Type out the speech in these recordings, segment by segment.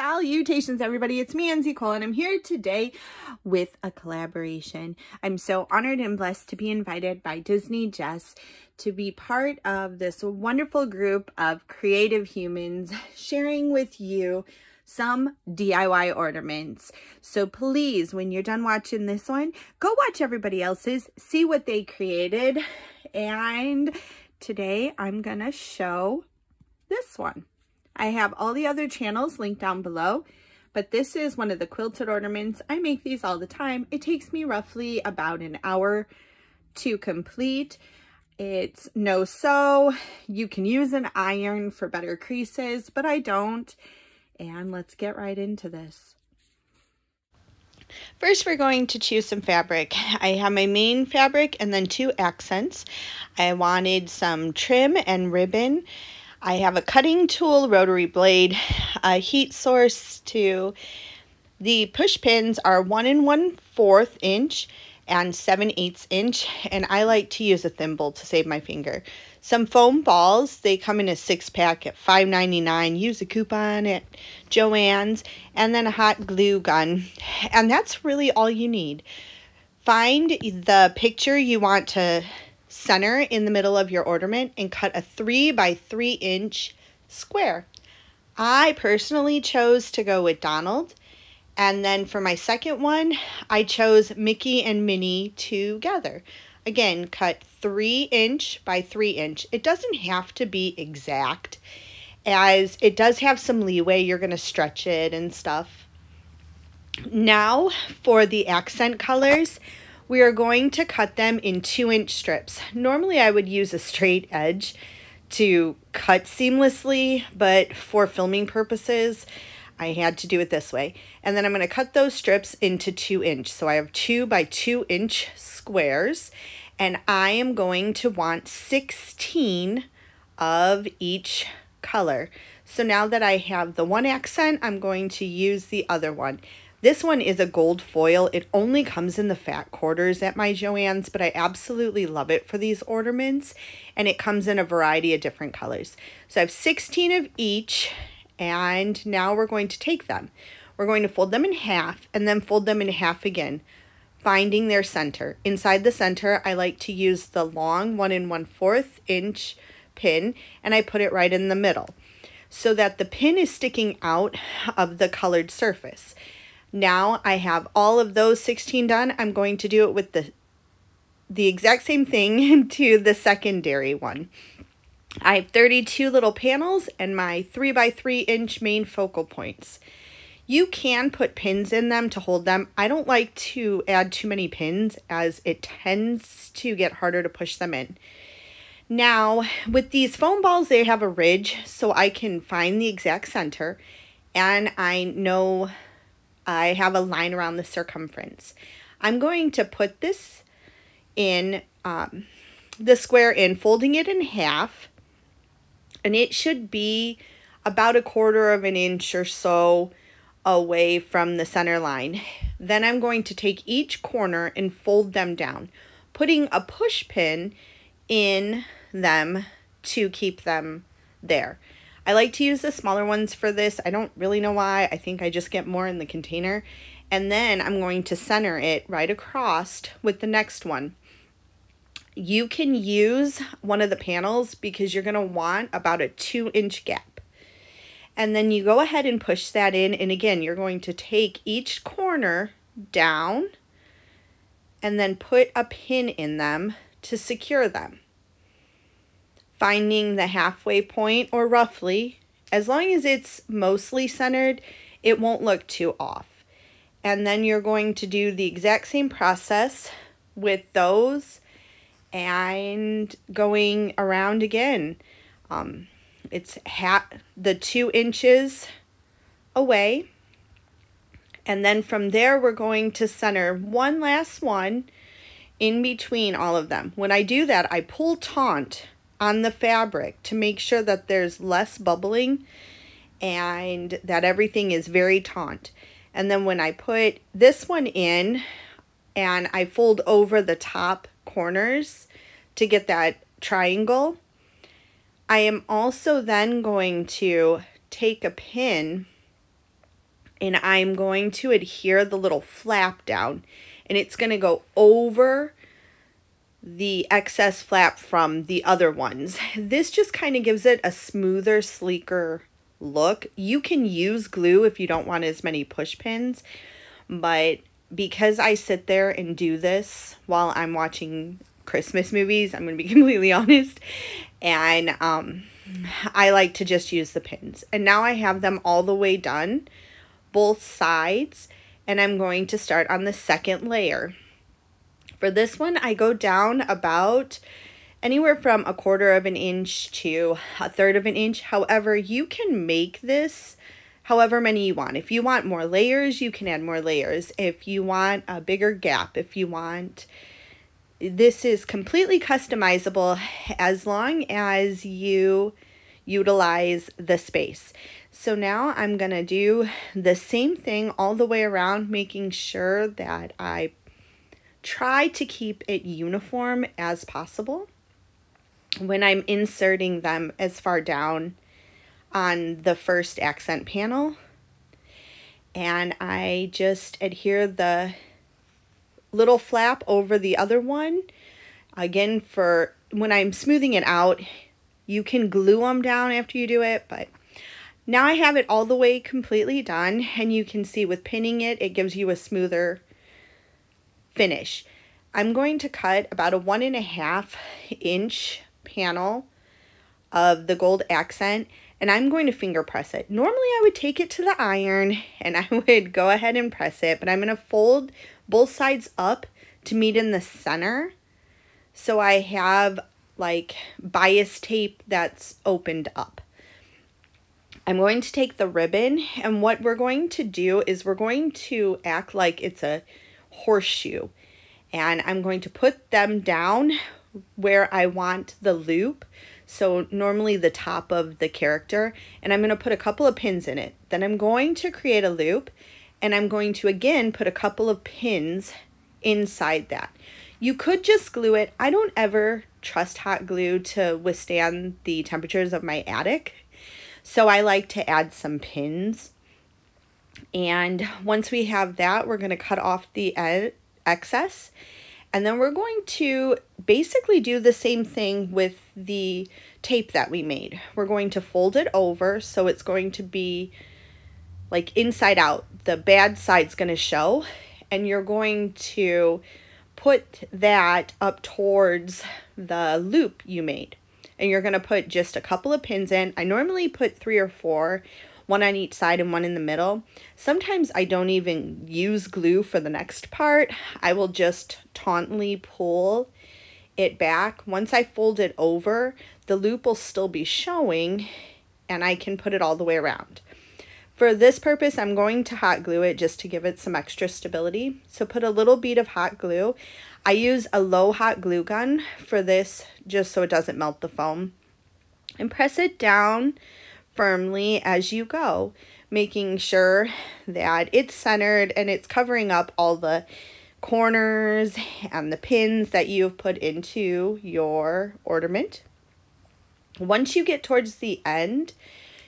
Salutations, everybody. It's me, Anzie Cole, and I'm here today with a collaboration. I'm so honored and blessed to be invited by Disney Jess to be part of this wonderful group of creative humans sharing with you some DIY ornaments. So please, when you're done watching this one, go watch everybody else's, see what they created. And today I'm gonna show this one. I have all the other channels linked down below, but this is one of the quilted ornaments. I make these all the time. It takes me roughly about an hour to complete. It's no sew. You can use an iron for better creases, but I don't. And let's get right into this. First, we're going to choose some fabric. I have my main fabric and then two accents. I wanted some trim and ribbon. I have a cutting tool, rotary blade, a heat source too. The push pins are 1 1/4 inch and 7/8 inch, and I like to use a thimble to save my finger. Some foam balls, they come in a 6-pack at $5.99. Use a coupon at Joann's, and then a hot glue gun. And that's really all you need. Find the picture you want to center in the middle of your ornament and cut a 3 by 3 inch square. I personally chose to go with Donald, and then for my second one I chose Mickey and Minnie together. Again, cut 3 inch by 3 inch. It doesn't have to be exact, as it does have some leeway. You're going to stretch it and stuff. Now for the accent colors, we are going to cut them in 2-inch strips. Normally I would use a straight edge to cut seamlessly, but for filming purposes, I had to do it this way. And then I'm going to cut those strips into 2-inch. So I have 2 by 2 inch squares, and I am going to want 16 of each color. So now that I have the one accent, I'm going to use the other one. This one is a gold foil. It only comes in the fat quarters at my Joann's, but I absolutely love it for these ornaments, and it comes in a variety of different colors. So I have 16 of each, and now we're going to take them. We're going to fold them in half and then fold them in half again, finding their center. Inside the center, I like to use the long 1 1/4 inch pin, and I put it right in the middle so that the pin is sticking out of the colored surface. Now I have all of those 16 done. I'm going to do it with the exact same thing to the secondary one. I have 32 little panels and my 3 by 3 inch main focal points. You can put pins in them to hold them. I don't like to add too many pins, as it tends to get harder to push them in. Now with these foam balls, they have a ridge, so I can find the exact center, and I know I have a line around the circumference. I'm going to put this in, the square in, folding it in half, and it should be about 1/4 inch or so away from the center line. Then I'm going to take each corner and fold them down, putting a push pin in them to keep them there. I like to use the smaller ones for this. I don't really know why. I think I just get more in the container. And then I'm going to center it right across with the next one. You can use one of the panels because you're going to want about a 2-inch gap. And then you go ahead and push that in. And again, you're going to take each corner down and then put a pin in them to secure them, finding the halfway point, or roughly. As long as it's mostly centered, it won't look too off. And then you're going to do the exact same process with those and going around again. It's the 2 inches away, and then from there we're going to center one last one in between all of them. When I do that, I pull taut on the fabric to make sure that there's less bubbling and that everything is very taut. And then when I put this one in and I fold over the top corners to get that triangle, I am also then going to take a pin and I'm going to adhere the little flap down, and it's going to go over the excess flap from the other ones. This just kind of gives it a smoother, sleeker look. You can use glue if you don't want as many push pins, but because I sit there and do this while I'm watching Christmas movies, I'm going to be completely honest, and I like to just use the pins. And now I have them all the way done, both sides, and I'm going to start on the second layer. For this one, I go down about anywhere from 1/4 of an inch to 1/3 of an inch. However, you can make this however many you want. If you want more layers, you can add more layers. If you want a bigger gap, this is completely customizable as long as you utilize the space. So now I'm going to do the same thing all the way around, making sure that I try to keep it uniform as possible when I'm inserting them as far down on the first accent panel. And I just adhere the little flap over the other one. Again, for when I'm smoothing it out, you can glue them down after you do it, but now I have it all the way completely done, and you can see with pinning it, it gives you a smoother finish. I'm going to cut about a 1.5 inch panel of the gold accent, and I'm going to finger press it. Normally I would take it to the iron and I would go ahead and press it, but I'm going to fold both sides up to meet in the center, so I have like bias tape that's opened up. I'm going to take the ribbon, and what we're going to do is we're going to act like it's a horseshoe, and I'm going to put them down where I want the loop, so normally the top of the character, and I'm going to put a couple of pins in it. Then I'm going to create a loop, and I'm going to again put a couple of pins inside that. You could just glue it. I don't ever trust hot glue to withstand the temperatures of my attic, so I like to add some pins. And once we have that, we're going to cut off the excess, and then we're going to basically do the same thing with the tape that we made. We're going to fold it over, so it's going to be like inside out. The bad side's going to show, and you're going to put that up towards the loop you made. And you're going to put just a couple of pins in. I normally put 3 or 4, one on each side and one in the middle. Sometimes I don't even use glue for the next part. I will just tautly pull it back. Once I fold it over, the loop will still be showing, and I can put it all the way around. For this purpose, I'm going to hot glue it just to give it some extra stability. So put a little bead of hot glue. I use a low hot glue gun for this just so it doesn't melt the foam. And press it down firmly as you go, making sure that it's centered and it's covering up all the corners and the pins that you've put into your ornament. Once you get towards the end,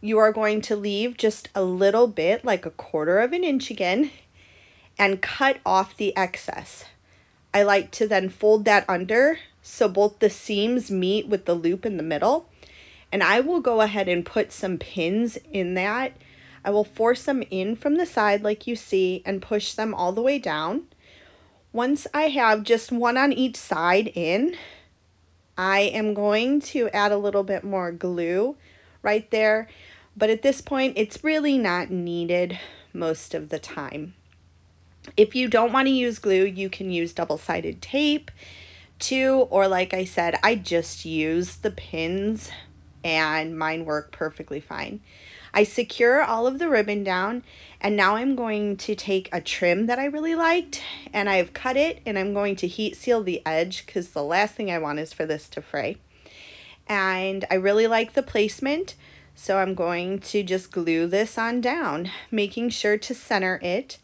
you are going to leave just a little bit, like 1/4 of an inch again, and cut off the excess. I like to then fold that under so both the seams meet with the loop in the middle. And I will go ahead and put some pins in that. I will force them in from the side like you see and push them all the way down. Once I have just one on each side in, I am going to add a little bit more glue right there. But at this point, it's really not needed most of the time. If you don't want to use glue, you can use double-sided tape too, or like I said, I just use the pins and mine work perfectly fine. I secure all of the ribbon down, and now I'm going to take a trim that I really liked, and I've cut it, and I'm going to heat seal the edge because the last thing I want is for this to fray. And I really like the placement, so I'm going to just glue this on down, making sure to center it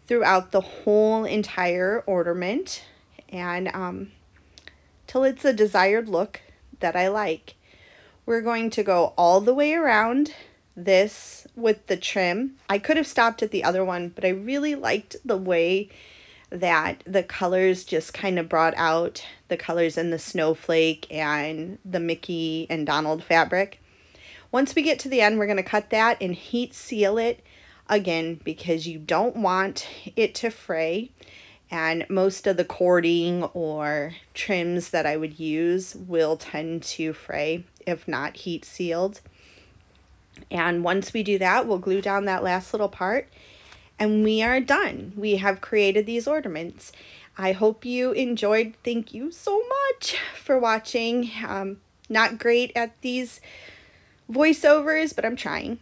throughout the whole entire ornament, and till it's a desired look that I like. We're going to go all the way around this with the trim. I could have stopped at the other one, but I really liked the way that the colors just kind of brought out the colors in the snowflake and the Mickey and Donald fabric. Once we get to the end, we're going to cut that and heat seal it again because you don't want it to fray. And most of the cording or trims that I would use will tend to fray if not heat sealed. And once we do that, we'll glue down that last little part and we are done. We have created these ornaments. I hope you enjoyed. Thank you so much for watching. Not great at these voiceovers, but I'm trying.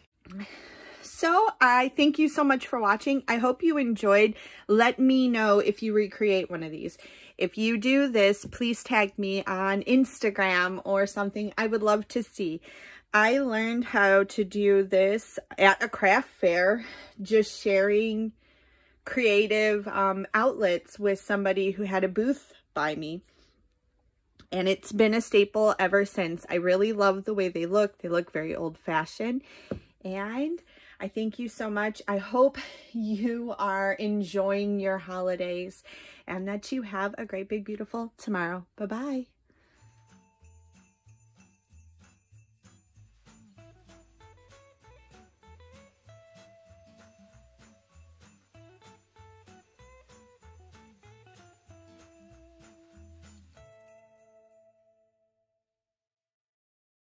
So I thank you so much for watching. I hope you enjoyed. Let me know if you recreate one of these. If you do this, please tag me on Instagram or something. I would love to see. I learned how to do this at a craft fair, just sharing creative outlets with somebody who had a booth by me. And it's been a staple ever since. I really love the way they look. They look very old-fashioned. And I thank you so much. I hope you are enjoying your holidays and that you have a great, big, beautiful tomorrow. Bye-bye.